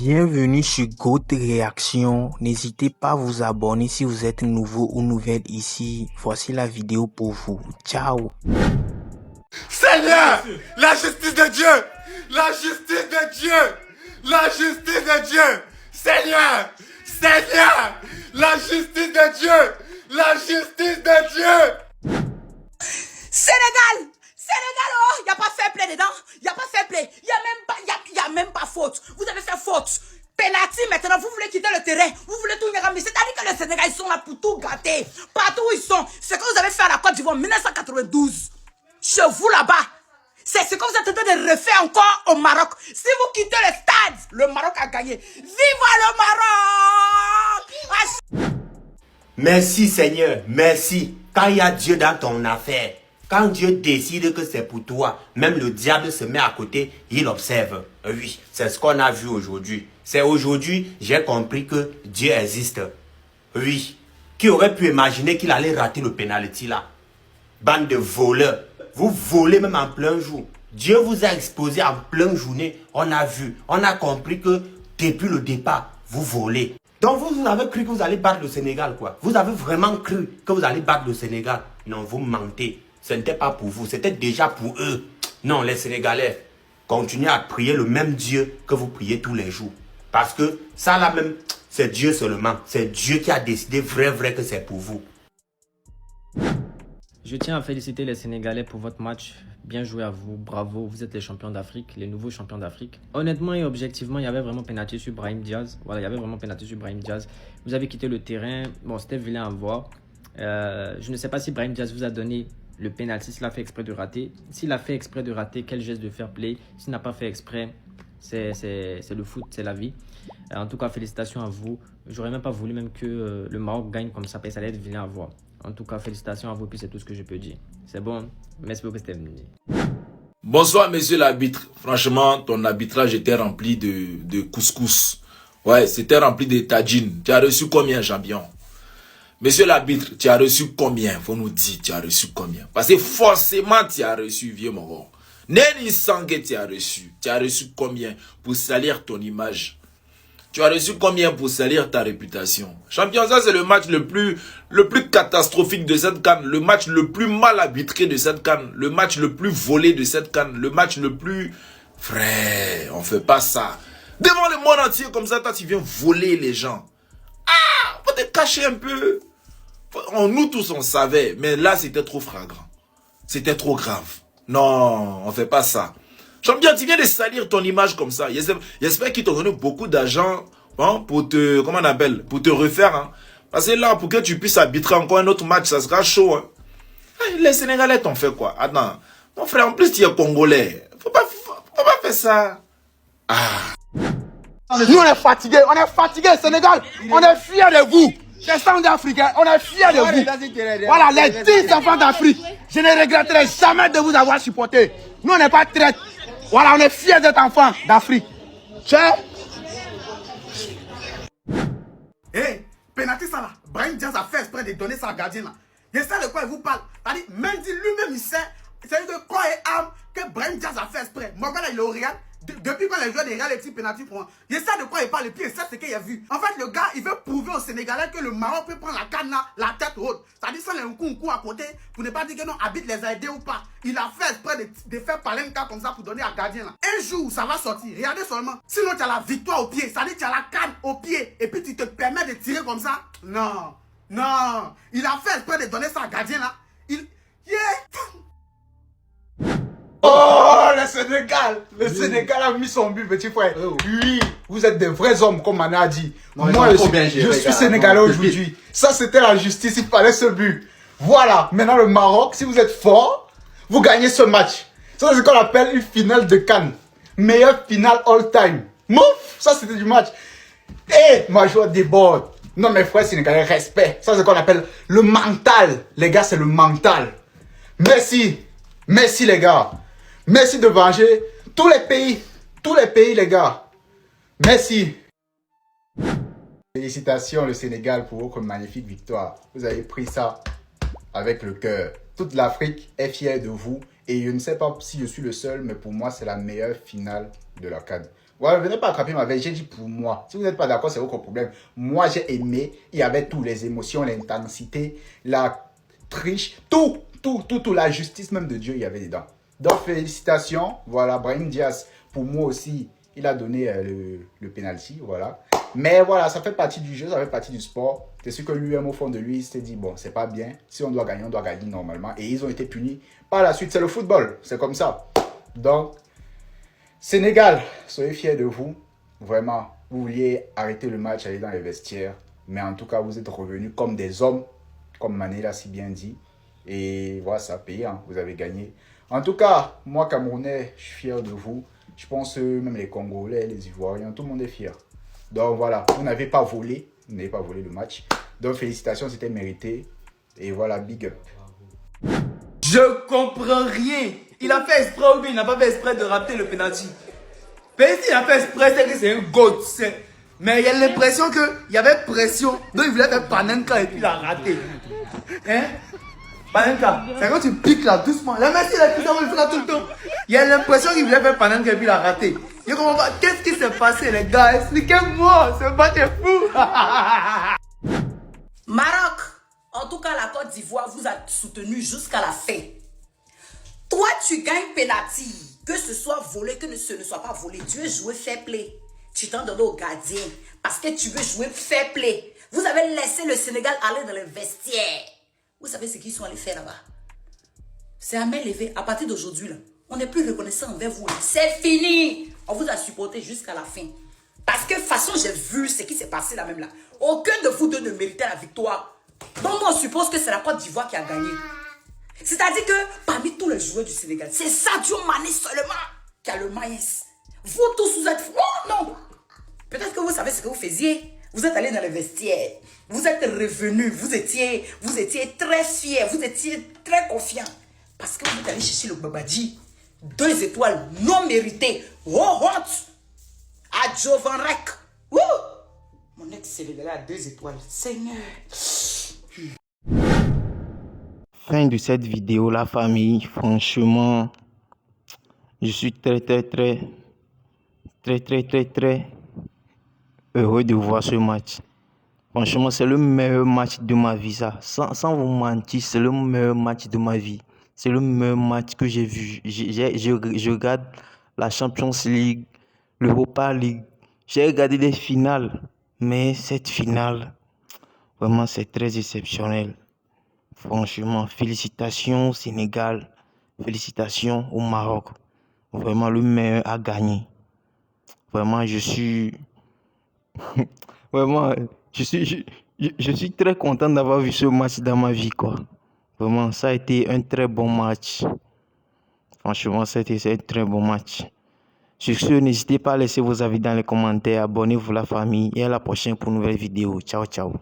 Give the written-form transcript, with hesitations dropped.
Bienvenue sur Goat Réaction. N'hésitez pas à vous abonner si vous êtes nouveau ou nouvelle ici. Voici la vidéo pour vous. Ciao. Seigneur, la justice de Dieu, la justice de Dieu, la justice de Dieu. Seigneur, Seigneur, la justice de Dieu, la justice de Dieu. Sénégal, oh, il n'y a pas fair play dedans, il n'y a pas fair play, il n'y a même pas faute. Vous avez fait faute. Penalty maintenant, vous voulez quitter le terrain, vous voulez tout ramener. C'est-à-dire que les Sénégalais, ils sont là pour tout gâter. Partout où ils sont, c'est ce que vous avez fait à la Côte d'Ivoire en 1992. Chez vous là-bas, c'est ce que vous êtes en train de refaire encore au Maroc. Si vous quittez le stade, le Maroc a gagné. Vive le Maroc! Merci Seigneur, merci. Quand il y a Dieu dans ton affaire, quand Dieu décide que c'est pour toi, même le diable se met à côté, il observe. Oui, c'est ce qu'on a vu aujourd'hui. C'est aujourd'hui, j'ai compris que Dieu existe. Oui, qui aurait pu imaginer qu'il allait rater le penalty là? Bande de voleurs. Vous volez même en plein jour. Dieu vous a exposé en pleine journée. On a vu, on a compris que depuis le départ, vous volez. Donc vous avez cru que vous allez battre le Sénégal, quoi. Vous avez vraiment cru que vous allez battre le Sénégal. Non, vous mentez. Ce n'était pas pour vous, c'était déjà pour eux. Non, les Sénégalais, continuez à prier le même Dieu que vous priez tous les jours. Parce que ça là même, c'est Dieu seulement. C'est Dieu qui a décidé vrai que c'est pour vous. Je tiens à féliciter les Sénégalais pour votre match. Bien joué à vous, bravo, vous êtes les champions d'Afrique, les nouveaux champions d'Afrique. Honnêtement et objectivement, il y avait vraiment pénalty sur Brahim Diaz. Voilà, il y avait vraiment pénalty sur Brahim Diaz. Vous avez quitté le terrain, bon, c'était vilain à voir. Je ne sais pas si Brahim Diaz vous a donné le pénalty, s'il a fait exprès de rater. S'il a fait exprès de rater, quel geste de fair play? S'il n'a pas fait exprès, c'est le foot, c'est la vie. En tout cas, félicitations à vous. J'aurais même pas voulu même que le Maroc gagne comme ça, parce que ça allait être vilain à voir. En tout cas, félicitations à vous, puis c'est tout ce que je peux dire. C'est bon, merci beaucoup, c'était venu. Bonsoir, monsieur l'arbitre. Franchement, ton arbitrage était rempli de couscous. Ouais, c'était rempli de tagine. Tu as reçu combien, champion? Monsieur l'arbitre, tu as reçu combien? Faut nous dire, tu as reçu combien? Parce que forcément, tu as reçu, vieux moro. Neni Sangue, tu as reçu. Tu as reçu combien pour salir ton image? Tu as reçu combien pour salir ta réputation? Champion, ça c'est le match le plus catastrophique de cette CAN. Le match le plus mal arbitré de cette CAN. Le match le plus volé de cette CAN. Le match le plus... Frère, on fait pas ça. Devant le monde entier comme ça, toi tu viens voler les gens. Ah, faut te cacher un peu. Nous tous on savait, mais là c'était trop flagrant. C'était trop grave. Non, on fait pas ça. Champion, tu viens de salir ton image comme ça. J'espère qu'ils t'ont donné beaucoup d'argent hein, pour te, comment on appelle, pour te refaire. Hein. Parce que là, pour que tu puisses arbitrer encore un autre match, ça sera chaud. Hein. Les Sénégalais t'ont fait quoi? Attends, mon frère, en plus tu es Congolais. Faut pas faire ça. Ah. Nous on est fatigués, Sénégal. On est fiers de vous. Les Centres africains, on est fiers de vous. Voilà, les 10 enfants d'Afrique. Je ne regretterai jamais de vous avoir supporté. Nous on n'est pas traîtres. Voilà, on est fiers d'être enfants d'Afrique. Hé, penalty ça là. Brahim Diaz a fait exprès de donner sa gardienne là. Je sais de quoi il vous parle. C'est-à-dire, Mendy lui-même il sait. C'est de quoi et âme que Brahim Diaz a fait exprès. Morgan il est au Real. Depuis quand les joueurs des Real étaient penalty pour moi. Je sais de quoi il parle et puis il sait ce qu'il a vu. En fait, le gars, il veut prouver aux Sénégalais que le Maroc peut prendre la canne là, la tête haute. C'est-à-dire sans un coup à côté pour ne pas dire que non, Habit les a aidés ou pas. Il a fait exprès de faire parler un cas comme ça pour donner à gardien là. Un jour, ça va sortir. Regardez seulement. Sinon, tu as la victoire au pied. C'est-à-dire tu as la canne au pied et puis tu te permets de tirer comme ça. Non, non. Il a fait exprès de donner ça à gardien là. Oh, le Sénégal a mis son but, petit frère. Oui, vous êtes des vrais hommes, comme Mané a dit. Moi, je suis Sénégalais aujourd'hui. Ça, c'était la justice, il fallait ce but. Voilà, maintenant le Maroc, si vous êtes fort, vous gagnez ce match. Ça, c'est ce qu'on appelle une finale de CAN. Meilleure finale all time. Mouf, ça c'était du match. Et ma joie déborde. Non, mes frères sénégalais, respect. Ça, c'est ce qu'on appelle le mental. Les gars, c'est le mental. Merci. Merci, les gars. Merci de venger tous les pays, les gars. Merci. Félicitations, le Sénégal, pour votre magnifique victoire. Vous avez pris ça avec le cœur. Toute l'Afrique est fière de vous. Et je ne sais pas si je suis le seul, mais pour moi, c'est la meilleure finale de la CAN. Voilà, venez pas attraper ma veille. J'ai dit pour moi. Si vous n'êtes pas d'accord, c'est votre problème. Moi, j'ai aimé. Il y avait toutes les émotions, l'intensité, la triche, tout. La justice même de Dieu, il y avait dedans. Donc, félicitations. Voilà, Brahim Diaz, pour moi aussi, il a donné le penalty. Voilà. Mais voilà, ça fait partie du jeu, ça fait partie du sport. C'est sûr que lui-même, au fond de lui, il s'est dit, bon, c'est pas bien. Si on doit gagner normalement. Et ils ont été punis par la suite. C'est le football. C'est comme ça. Donc, Sénégal, soyez fiers de vous. Vraiment, vous vouliez arrêter le match, aller dans les vestiaires. Mais en tout cas, vous êtes revenus comme des hommes, comme Mané l'a si bien dit. Et voilà, ça a payé, hein, vous avez gagné. En tout cas, moi, Camerounais, je suis fier de vous. Je pense même les Congolais, les Ivoiriens, tout le monde est fier. Donc voilà, vous n'avez pas volé le match. Donc félicitations, c'était mérité. Et voilà, big up. Je comprends rien. Il a fait exprès ou bien il n'a pas fait exprès de rater le penalty. Mais s'il a fait exprès, c'est que c'est un goat. Mais il y a l'impression qu'il y avait pression. Donc il voulait faire Panenka et puis il a raté. Hein? Panenka, c'est quand tu piques là doucement. La Messi, il a tout le temps tout le temps. Il y a l'impression qu'il voulait faire Panenka et puis il a raté. Je comprends pas. Qu'est-ce qui s'est passé les gars? Expliquez-moi. Ce match est fou. Maroc, en tout cas la Côte d'Ivoire vous a soutenu jusqu'à la fin. Toi, tu gagnes penalty. Que ce soit volé, que ce ne soit pas volé. Tu veux jouer fair play. Tu t'en donnes au gardien. Parce que tu veux jouer fair play. Vous avez laissé le Sénégal aller dans les vestiaires. Vous savez ce qu'ils sont allés faire là-bas? C'est à main levée. À partir d'aujourd'hui, là, on n'est plus reconnaissant envers vous. C'est fini. On vous a supporté jusqu'à la fin. Parce que de toute façon, j'ai vu ce qui s'est passé là même là. Aucun de vous deux ne méritait la victoire. Donc on suppose que c'est la Côte d'Ivoire qui a gagné. C'est-à-dire que parmi tous les joueurs du Sénégal, c'est Sadio Mané seulement qui a le maïs. Vous tous, vous êtes... Oh non! Peut-être que vous savez ce que vous faisiez. Vous êtes allés dans les vestiaires. Vous êtes revenus. Vous étiez très fiers. Vous étiez très confiants. Parce que vous êtes allés chercher le Babadji. 2 étoiles non méritées. Oh, honte! À Jovanrek. Wouh! Mon ex-sénégalais a 2 étoiles. Seigneur! Fin de cette vidéo, la famille. Franchement, je suis très heureux de voir ce match. Franchement, c'est le meilleur match de ma vie, ça. Sans vous mentir, c'est le meilleur match de ma vie. C'est le meilleur match que j'ai vu. Je regarde la Champions League, l'Europa League. J'ai regardé les finales. Mais cette finale, vraiment, c'est très exceptionnel. Franchement, félicitations au Sénégal. Félicitations au Maroc. Vraiment, le meilleur a gagné. Vraiment, je suis très content d'avoir vu ce match dans ma vie, quoi. Vraiment, ça a été un très bon match. Franchement, ça a été un très bon match. Sur ce, n'hésitez pas à laisser vos avis dans les commentaires. Abonnez-vous la famille et à la prochaine pour une nouvelle vidéo. Ciao, ciao.